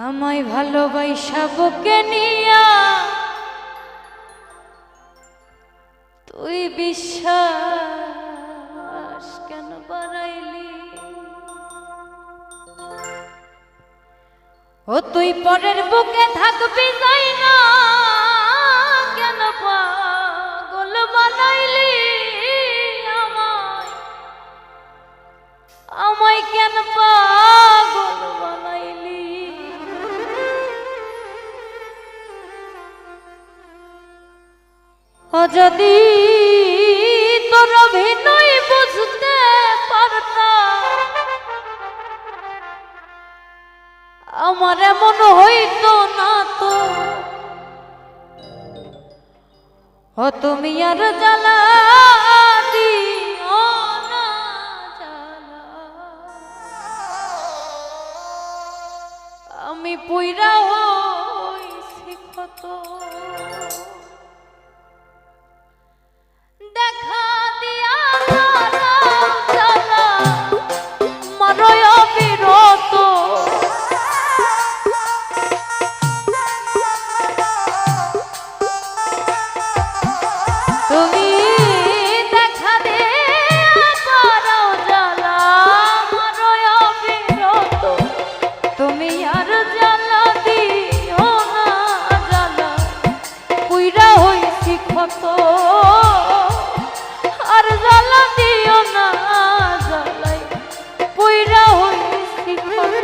আমায় ভালোবাসা বুকে নিয়া তুই বিশ্বাস কেন বাড়াইলি? ও তুই পরের বুকে থাকবি যাই না কেন পাগল বানাইলি? আমায় কেন পাগল বানাইলি? ও যদি তোর অভিনয় বুঝতে পারতাম, আমার এমন হইতো না তো। ও তুমি আর জ্বালা দিও না জ্বালা, আমি পুইরা হইছি কত। দেখা দিয়া জ্বালা মারয় বিরত, তুমি দেখা দিয়া জ্বালা মারয় বিরত, তুমি আর জ্বালা দিও না জ্বালা, পুইরা হইছি কত। আর জ্বালা দিও না জ্বালাই, পুইরা হইছি কত।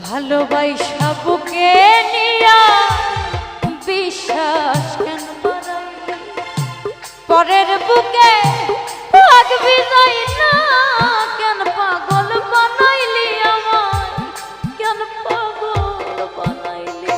ভালোবাসা বুকে নিয়া বিশ্বাস কেন বাড়াইলি? পরের বুকে থাকবি যাই না কেন পাগল বানাইলি? আমায় কেন পাগল বানাইলি?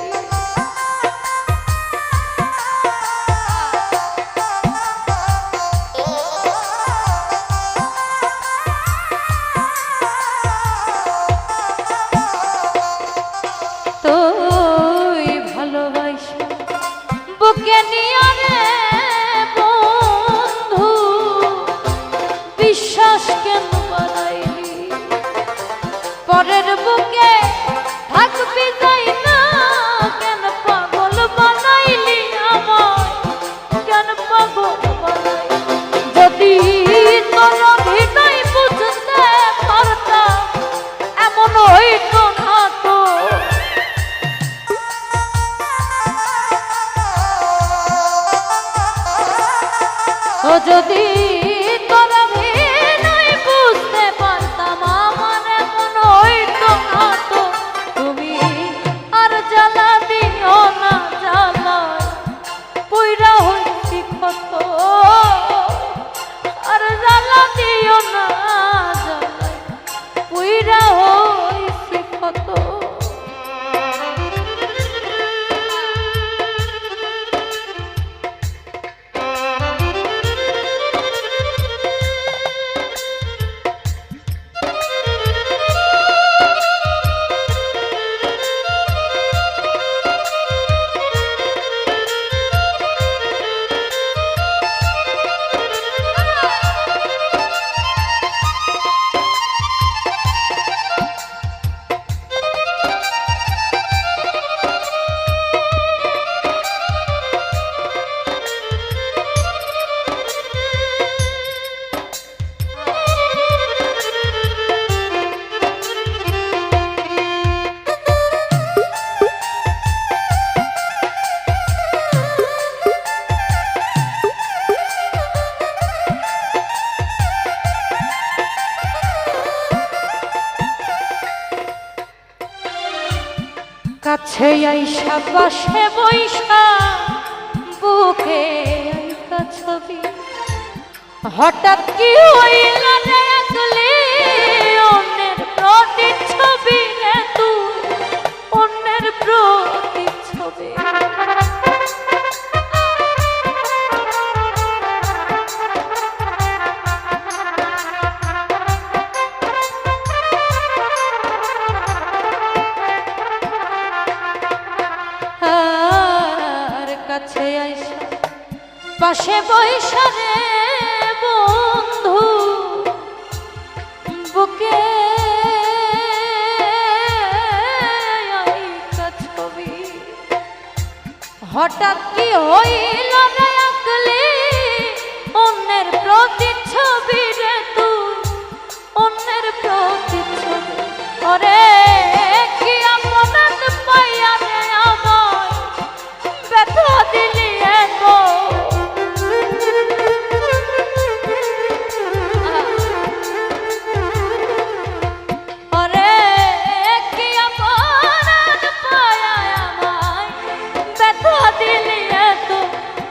তুই ভালোবাসা বুকে নিয়া রে বন্ধু বিশ্বাস কেন বাড়াইলি? পরের বুকে থাকবি যাই না কেন পাগল বানাইলি? আমায় কেন পাগল বানাইলি? যদি তোর অভিনয় বুঝতে পারতাম, এমন হইতো না তো। ও যদি তোর অভিনয় বুঝতে পারতাম, আমার এমন হইতো না তো। তুমি আর জ্বালা দিও না জ্বালা, পুইরা হইছি কত। আর জ্বালা দিও না জ্বালা, পুইরা হইছি কত। কাছে আইসা পাশে বইসা বুকে আইকা ছবি, হঠাৎ কি হইলা রে? পাশে বৈশারে বন্ধু বুকে ছবি হঠাৎ কি হইল রে আকলি অন্যের প্রতিচ্ছবি রে তুই অন্যের প্রতিচ্ছবি ওরে কি আপনাত পাইয়া রে আমায় ব্যথা দিলি এত ওরে কি আপনাত পাইয়া আমায় ব্যথা দিলি এত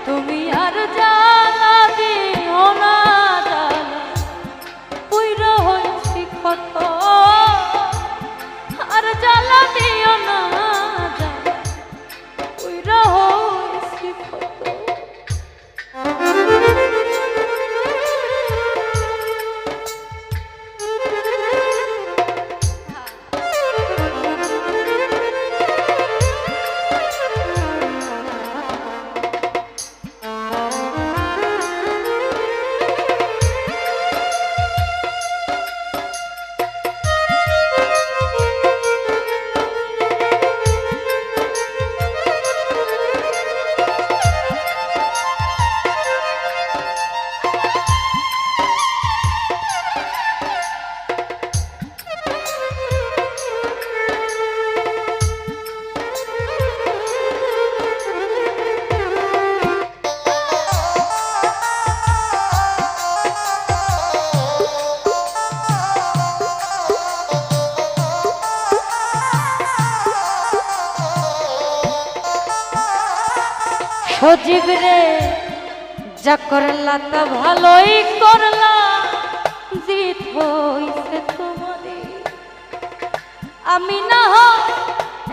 তুমি আর জ্বালা দিও না জ্বালা পুইরা হইছি কত আর জ্বালা দিও না জ্বালা পুইরা হইছি কত সজীব রে যা করলা তা ভালোই করলা জিত হইছে তোমারে আমি না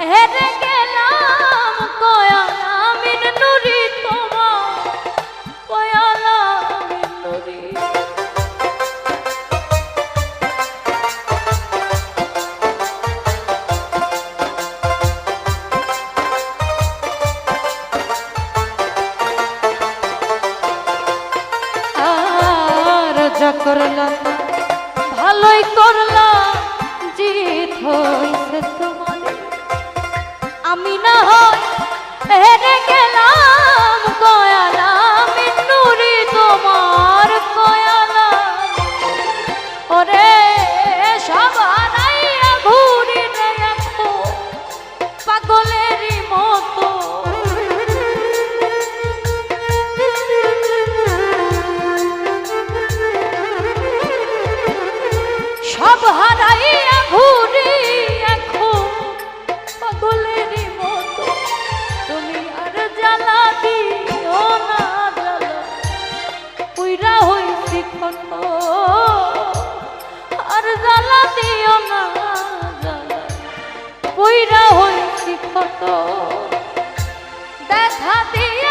হেরে গেলাম কয়ালা আমিন নুরি তোমার কয়ালা আমিন নুরি যা করলা ভালোই করলা জিত হইছে তোমারে আমি না হেরে গেলাম কয়ালা আমিন নুরি তোমার কয়ালা ওরে সব হারাইয়া ঘুরি রে এখন পাগলেরই মতো সব হারাইয়া ঘুরি এখন পাগলেরই মতো তুমি আর জ্বালা দিও না জ্বালা পুইরা হইছি কত আর জ্বালা দিও না জ্বালা পুইরা হইছি কত দেখা দিও